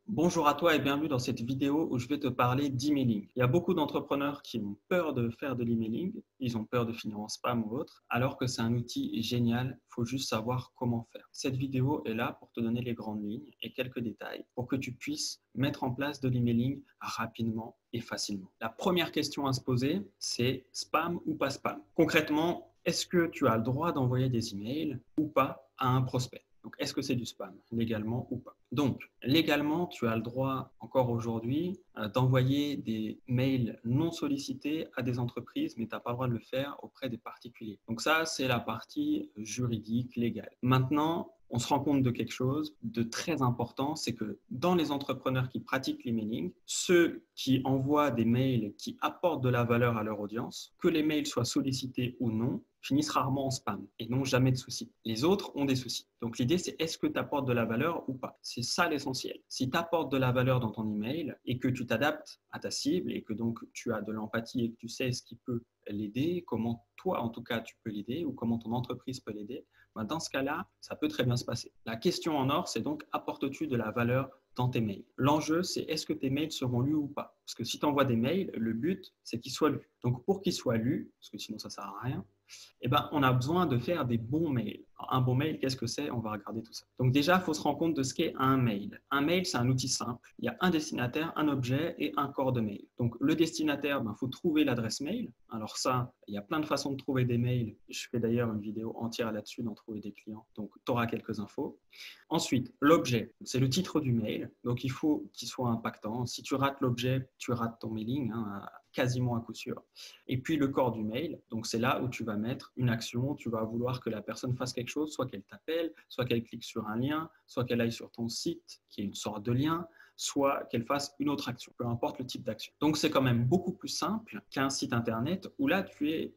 Bonjour à toi et bienvenue dans cette vidéo où je vais te parler d'emailing. Il y a beaucoup d'entrepreneurs qui ont peur de faire de l'emailing, ils ont peur de finir en spam ou autre, alors que c'est un outil génial, il faut juste savoir comment faire. Cette vidéo est là pour te donner les grandes lignes et quelques détails pour que tu puisses mettre en place de l'emailing rapidement et facilement. La première question à se poser, c'est spam ou pas spam. Concrètement, est-ce que tu as le droit d'envoyer des emails ou pas à un prospect? Donc, est-ce que c'est du spam, légalement ou pas? Donc, légalement, tu as le droit, encore aujourd'hui, d'envoyer des mails non sollicités à des entreprises, mais tu n'as pas le droit de le faire auprès des particuliers. Donc ça, c'est la partie juridique, légale. Maintenant, on se rend compte de quelque chose de très important, c'est que dans les entrepreneurs qui pratiquent l'emailing, ceux qui envoient des mails qui apportent de la valeur à leur audience, que les mails soient sollicités ou non, finissent rarement en spam et n'ont jamais de soucis. Les autres ont des soucis. Donc l'idée, c'est est-ce que tu apportes de la valeur ou pas? C'est ça l'essentiel. Si tu apportes de la valeur dans ton email et que tu t'adaptes à ta cible et que donc tu as de l'empathie et que tu sais ce qui peut l'aider, comment toi en tout cas tu peux l'aider ou comment ton entreprise peut l'aider, dans ce cas-là, ça peut très bien se passer. La question en or, c'est donc apportes-tu de la valeur dans tes mails? L'enjeu, c'est est-ce que tes mails seront lus ou pas? Parce que si tu envoies des mails, le but, c'est qu'ils soient lus. Donc pour qu'ils soient lus, parce que sinon ça ne sert à rien, on a besoin de faire des bons mails. Alors, un bon mail, qu'est-ce que c'est? On va regarder tout ça. Donc déjà, il faut se rendre compte de ce qu'est un mail. Un mail, c'est un outil simple. Il y a un destinataire, un objet et un corps de mail. Donc le destinataire, il faut trouver l'adresse mail. Alors ça, il y a plein de façons de trouver des mails. Je fais d'ailleurs une vidéo entière là-dessus, d'en trouver des clients. Donc tu auras quelques infos. Ensuite, l'objet, c'est le titre du mail. Donc il faut qu'il soit impactant. Si tu rates l'objet, tu rates ton mailing, quasiment à coup sûr. Et puis le corps du mail, donc c'est là où tu vas mettre une action, tu vas vouloir que la personne fasse quelque chose, soit qu'elle t'appelle, soit qu'elle clique sur un lien, soit qu'elle aille sur ton site, qui est une sorte de lien, soit qu'elle fasse une autre action, peu importe le type d'action. Donc c'est quand même beaucoup plus simple qu'un site internet où là tu es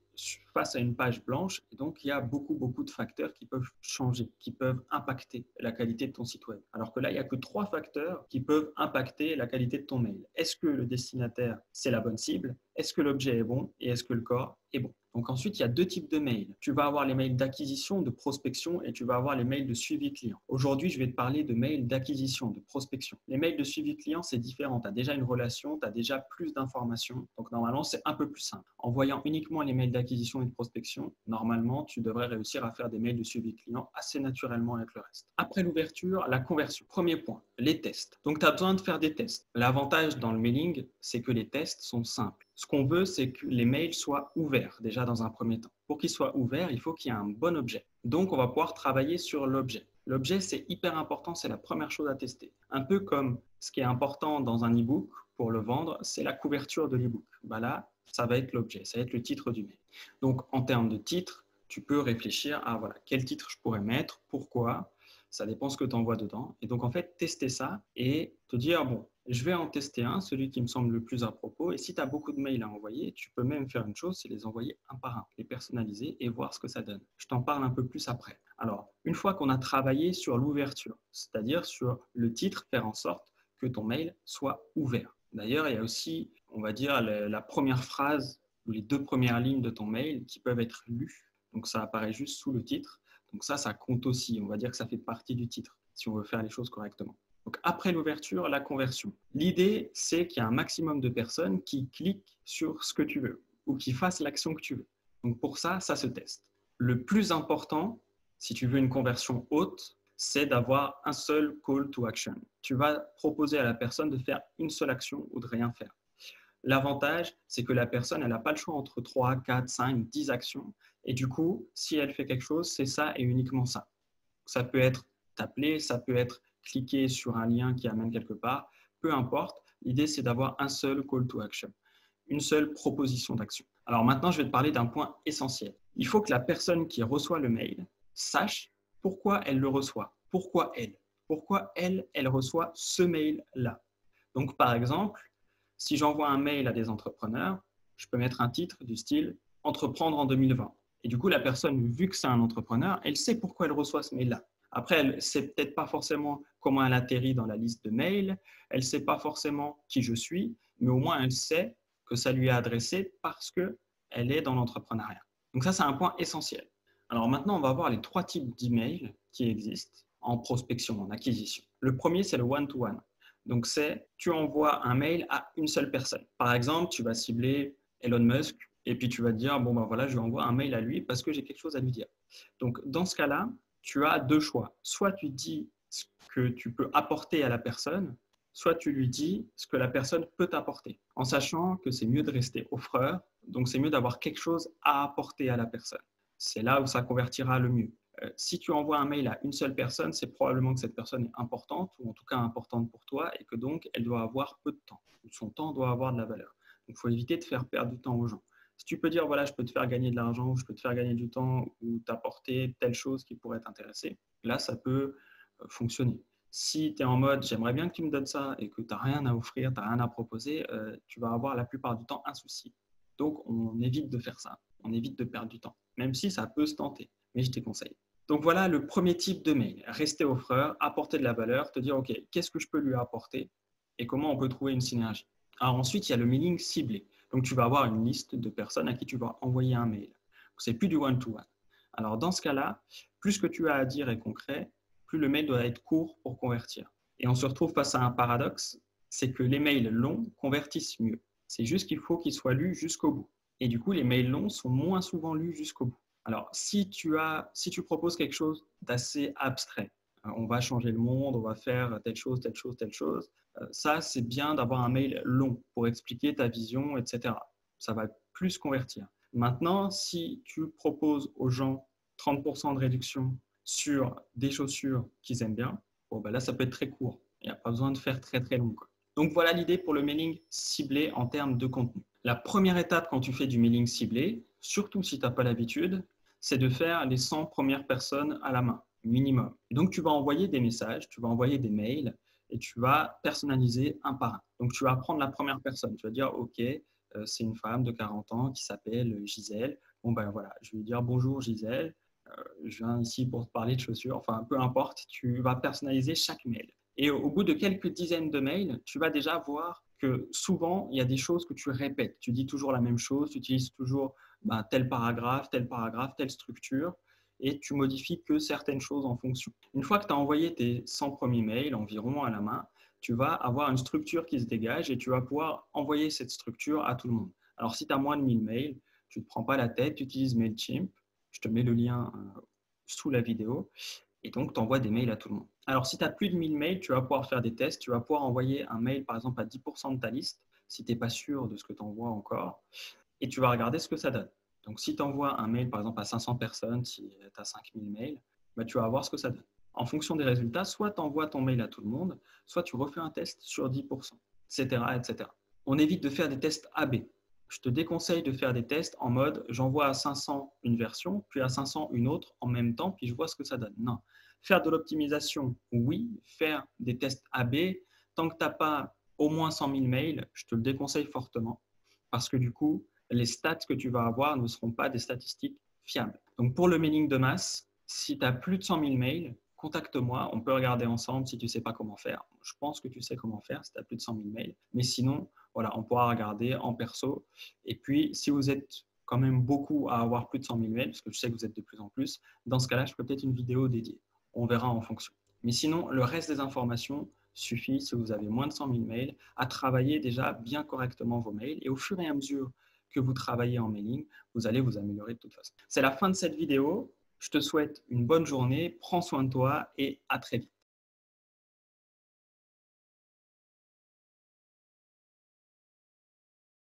face à une page blanche et donc il y a beaucoup de facteurs qui peuvent changer, qui peuvent impacter la qualité de ton site web. Alors que là, il n'y a que 3 facteurs qui peuvent impacter la qualité de ton mail. Est-ce que le destinataire, c'est la bonne cible? Est-ce que l'objet est bon? Et est-ce que le corps est bon? Donc ensuite, il y a 2 types de mails. Tu vas avoir les mails d'acquisition, de prospection et tu vas avoir les mails de suivi client. Aujourd'hui, je vais te parler de mails d'acquisition, de prospection. Les mails de suivi client, c'est différent. Tu as déjà une relation, tu as déjà plus d'informations. Donc normalement, c'est un peu plus simple. En voyant uniquement les mails d'acquisition et de prospection, normalement, tu devrais réussir à faire des mails de suivi client assez naturellement avec le reste. Après l'ouverture, la conversion. Premier point, les tests. Donc tu as besoin de faire des tests. L'avantage dans le mailing, c'est que les tests sont simples. Ce qu'on veut, c'est que les mails soient ouverts déjà dans un premier temps. Pour qu'ils soient ouverts, il faut qu'il y ait un bon objet. Donc, on va pouvoir travailler sur l'objet. L'objet, c'est hyper important, c'est la première chose à tester. Un peu comme ce qui est important dans un e-book pour le vendre, c'est la couverture de l'e-book. Là, ça va être l'objet, ça va être le titre du mail. Donc, en termes de titre, tu peux réfléchir à quel titre je pourrais mettre, pourquoi, ça dépend ce que tu envoies dedans. Et donc, en fait, tester ça et te dire, bon, je vais en tester un, celui qui me semble le plus à propos. Et si tu as beaucoup de mails à envoyer, tu peux même faire une chose, c'est les envoyer un par un, les personnaliser et voir ce que ça donne. Je t'en parle un peu plus après. Alors, une fois qu'on a travaillé sur l'ouverture, c'est-à-dire sur le titre, faire en sorte que ton mail soit ouvert. D'ailleurs, il y a aussi, on va dire, la première phrase ou les 2 premières lignes de ton mail qui peuvent être lues. Donc, ça apparaît juste sous le titre. Donc ça compte aussi. On va dire que ça fait partie du titre, si on veut faire les choses correctement. Donc après l'ouverture, la conversion. L'idée, c'est qu'il y a un maximum de personnes qui cliquent sur ce que tu veux ou qui fassent l'action que tu veux. Donc pour ça, ça se teste. Le plus important, si tu veux une conversion haute, c'est d'avoir un seul call to action. Tu vas proposer à la personne de faire une seule action ou de rien faire. L'avantage, c'est que la personne, elle n'a pas le choix entre 3, 4, 5, 10 actions. Et du coup, si elle fait quelque chose, c'est ça et uniquement ça. Ça peut être t'appeler, ça peut être cliquer sur un lien qui amène quelque part. Peu importe, l'idée, c'est d'avoir un seul call to action, une seule proposition d'action. Alors maintenant, je vais te parler d'un point essentiel. Il faut que la personne qui reçoit le mail sache pourquoi elle le reçoit. Pourquoi elle reçoit ce mail-là. Donc, par exemple, si j'envoie un mail à des entrepreneurs, je peux mettre un titre du style « Entreprendre en 2020 ». Et du coup, la personne, vu que c'est un entrepreneur, elle sait pourquoi elle reçoit ce mail-là. Après, elle ne sait peut-être pas forcément comment elle atterrit dans la liste de mails, elle ne sait pas forcément qui je suis, mais au moins elle sait que ça lui est adressé parce qu'elle est dans l'entrepreneuriat. Donc ça, c'est un point essentiel. Alors maintenant, on va voir les 3 types d'emails qui existent en prospection, en acquisition. Le premier, c'est le one-to-one. Donc, tu envoies un mail à une seule personne. Par exemple, tu vas cibler Elon Musk et puis tu vas te dire, bon, ben voilà, je lui envoie un mail à lui parce que j'ai quelque chose à lui dire. Donc, dans ce cas-là, tu as deux choix. Soit tu dis ce que tu peux apporter à la personne, soit tu lui dis ce que la personne peut t'apporter, en sachant que c'est mieux de rester offreur, donc c'est mieux d'avoir quelque chose à apporter à la personne. C'est là où ça convertira le mieux. Si tu envoies un mail à une seule personne, c'est probablement que cette personne est importante, ou en tout cas importante pour toi, et que donc elle doit avoir peu de temps, ou son temps doit avoir de la valeur. Donc il faut éviter de faire perdre du temps aux gens. Si tu peux dire, voilà, je peux te faire gagner de l'argent, ou je peux te faire gagner du temps, ou t'apporter telle chose qui pourrait t'intéresser, là, ça peut fonctionner. Si tu es en mode, j'aimerais bien que tu me donnes ça, et que tu n'as rien à offrir, tu n'as rien à proposer, tu vas avoir la plupart du temps un souci. Donc, on évite de faire ça. On évite de perdre du temps, même si ça peut se tenter, mais je te conseille. Donc voilà le premier type de mail. Rester offreur, apporter de la valeur, te dire, OK, qu'est-ce que je peux lui apporter et comment on peut trouver une synergie. Alors ensuite, il y a le mailing ciblé. Donc tu vas avoir une liste de personnes à qui tu vas envoyer un mail. Ce n'est plus du one-to-one. Alors dans ce cas-là, plus ce que tu as à dire est concret, plus le mail doit être court pour convertir. Et on se retrouve face à un paradoxe, c'est que les mails longs convertissent mieux. C'est juste qu'il faut qu'ils soient lus jusqu'au bout. Et du coup, les mails longs sont moins souvent lus jusqu'au bout. Alors, si tu proposes quelque chose d'assez abstrait, on va changer le monde, on va faire telle chose, telle chose, telle chose, ça, c'est bien d'avoir un mail long pour expliquer ta vision, etc. Ça va plus convertir. Maintenant, si tu proposes aux gens 30% de réduction sur des chaussures qu'ils aiment bien, bon, ben là, ça peut être très court. Il n'y a pas besoin de faire très, très long, quoi. Donc, voilà l'idée pour le mailing ciblé en termes de contenu. La première étape quand tu fais du mailing ciblé, surtout si tu n'as pas l'habitude, c'est de faire les 100 premières personnes à la main, minimum. Donc, tu vas envoyer des messages, tu vas envoyer des mails et tu vas personnaliser un par un. Donc, tu vas prendre la première personne. Tu vas dire, OK, c'est une femme de 40 ans qui s'appelle Gisèle. Bon, ben voilà, je vais lui dire bonjour Gisèle, je viens ici pour te parler de chaussures. Enfin, peu importe, tu vas personnaliser chaque mail. Et au bout de quelques dizaines de mails, tu vas déjà voir que souvent, il y a des choses que tu répètes. Tu dis toujours la même chose, tu utilises toujours tel paragraphe, telle structure, et tu modifies que certaines choses en fonction. Une fois que tu as envoyé tes 100 premiers mails environ à la main, tu vas avoir une structure qui se dégage et tu vas pouvoir envoyer cette structure à tout le monde. Alors, si tu as moins de 1000 mails, tu ne te prends pas la tête, tu utilises MailChimp. Je te mets le lien sous la vidéo. Et donc, tu envoies des mails à tout le monde. Alors, si tu as plus de 1000 mails, tu vas pouvoir faire des tests. Tu vas pouvoir envoyer un mail, par exemple, à 10% de ta liste, si tu n'es pas sûr de ce que tu envoies encore. Et tu vas regarder ce que ça donne. Donc, si tu envoies un mail, par exemple, à 500 personnes, si tu as 5000 mails, tu vas voir ce que ça donne. En fonction des résultats, soit tu envoies ton mail à tout le monde, soit tu refais un test sur 10%, etc., etc. On évite de faire des tests AB. Je te déconseille de faire des tests en mode j'envoie à 500 une version, puis à 500 une autre en même temps, puis je vois ce que ça donne. Non. Faire de l'optimisation, oui. Faire des tests AB, tant que tu n'as pas au moins 100 000 mails, je te le déconseille fortement parce que du coup, les stats que tu vas avoir ne seront pas des statistiques fiables. Donc, pour le mailing de masse, si tu as plus de 100 000 mails, contacte-moi, on peut regarder ensemble si tu ne sais pas comment faire. Je pense que tu sais comment faire si tu as plus de 100 000 mails. Mais sinon, voilà, on pourra regarder en perso. Et puis, si vous êtes quand même beaucoup à avoir plus de 100 000 mails, parce que je sais que vous êtes de plus en plus, dans ce cas-là, je ferai peut-être une vidéo dédiée. On verra en fonction. Mais sinon, le reste des informations suffit, si vous avez moins de 100 000 mails, à travailler déjà bien correctement vos mails. Et au fur et à mesure que vous travaillez en mailing, vous allez vous améliorer de toute façon. C'est la fin de cette vidéo. Je te souhaite une bonne journée, prends soin de toi et à très vite.